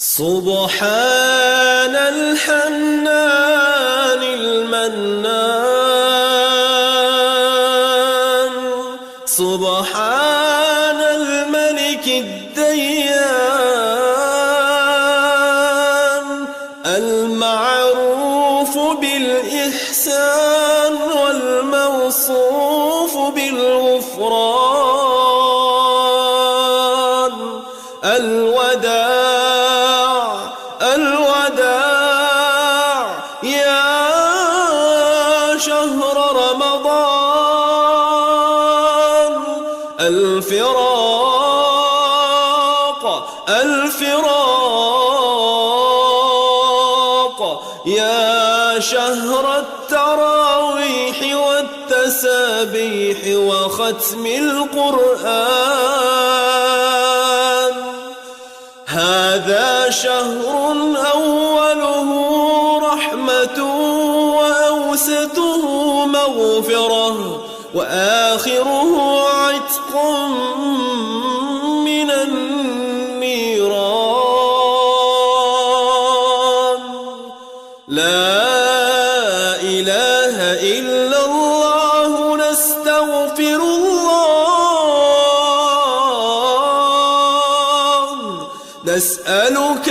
سبحان الحنان المنان، سبحان الملك الديان، المعروف بالإحسان والموصوف بالغفران. الوداع الوداع يا شهر رمضان، الفراق الفراق يا شهر التراويح والتسابيح وختم القرآن. هذا شهر أوله رحمة وأوسطه مغفرة وآخره عتق من النيران. لا إله إلا الله، نستغفر الله، نسألك